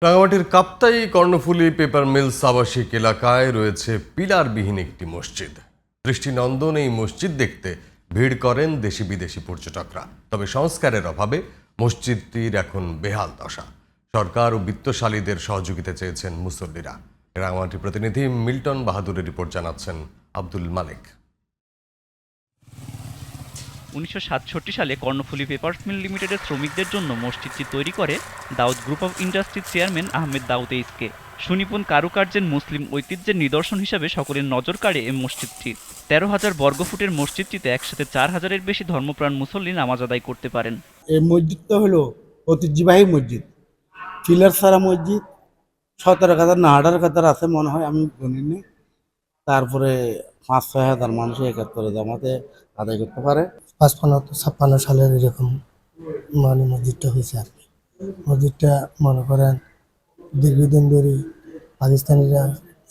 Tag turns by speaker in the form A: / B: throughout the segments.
A: রাঙামাটির Kaptai Karnaphuli paper mills আবাসিক এলাকায় রয়েছে পিলারবিহীন একটি মসজিদ। দৃষ্টিনন্দন এই মসজিদ দেখতে ভিড় করেন দেশি বিদেশি পর্যটকরা। তবে সংস্কারের অভাবে মসজিদটির এখন বেহাল দশা। সরকার ও বিত্তশালীদের সহযোগিতা চেয়েছেন মুসল্লিরা। রাঙামাটি প্রতিনিধি মিল্টন বাহাদুরের রিপোর্ট জানাচ্ছেন আব্দুল মালিক।
B: 1967 সালে কর্ণফুলী পেপারস মিল লিমিটেডের শ্রমিকদের জন্য মসজিদটি তৈরি করে দাউদ গ্রুপ অফ ইন্ডাস্ট্রির চেয়ারম্যান আহমেদ দাউদ এইসকে। সুনিপুণ কারুকার্যের মুসলিম ঐতিহ্যের নিদর্শন হিসাবে সকলের নজর কাড়ে এই মসজিদটি। 13,000 বর্গফুটের মসজিদটিতে একসাথে 4,000-এর বেশি ধর্মপ্রাণ মুসল্লি নামাজ আদায় করতে পারেন।
C: এই মসজিদটা হলো ঐতিহ্যবাহী মসজিদ, পিলার ছাড়া মসজিদ। 17,000 না 18,000 আছে মনে হয়, আমি গণিনি। তারপরে 5-6,000 মানুষ একাত্তরে জামাতে আদায় করতে পারে।
D: 55-56 সালের এরকম মসজিদটা হয়েছে আর কি। মসজিদটা মনে করেন দীর্ঘদিন ধরে পাকিস্তানিরা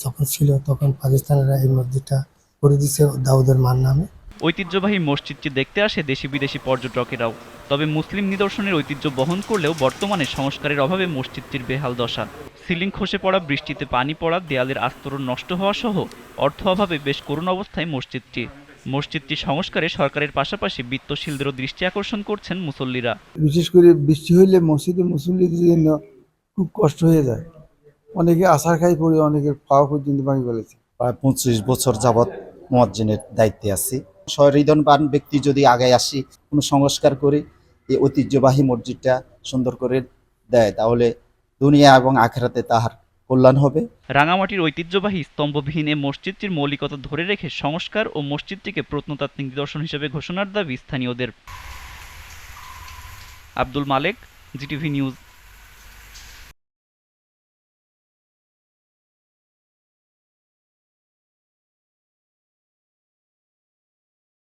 D: যখন ছিল তখন পাকিস্তানিরা এই মসজিদটা করে দিয়েছে দাউদের মার নামে।
B: ঐতিহ্যবাহী মসজিদটি দেখতে আসে দেশি বিদেশি পর্যটকেরাও। তবে মুসলিম নিদর্শনের ঐতিহ্য বহন করলেও বর্তমানে সংস্কারের অভাবে মসজিদটির বেহাল দশা। সিলিং খসে পড়া, বৃষ্টিতে পানি পড়া, দেয়ালের আস্তরণ নষ্ট হওয়া সহ অর্থ অভাবে বেশ করুণ অবস্থায় মসজিদটি সংস্কারে সরকারের পাশাপাশি বিত্তশীলদেরও দৃষ্টি আকর্ষণ করছেন মুসল্লিরা।
C: বিশেষ করে বৃষ্টি হইলে মসজিদে মুসল্লিদের জন্য খুব কষ্ট হয়ে যায়। অনেকে আশার খাই পড়ে, অনেকের পাওয়া পর্যন্ত ভাঙি ফেলেছে।
E: প্রায় 25 বছর যাবৎ মুয়াজ্জিনের দায়িত্বে আছি। সহৃদয়বান ব্যক্তি যদি আগে আসি, কোনো সংস্কার করে এই ঐতিহ্যবাহী মসজিদটা সুন্দর করে দেয়, তাহলে দুনিয়া এবং আখিরাতে তাহার কল্যাণ হবে।
B: রাঙামাটির ঐতিহ্যবাহী স্তম্ভবিহীন এই মসজিদটির মৌলিকতা ধরে রেখে সংস্কার ও মসজিদটিকে প্রত্নতাত্ত্বিক নিদর্শন হিসেবে ঘোষণার দাবি স্থানীয়দের। আব্দুল মালেক, জিটিভি নিউজ।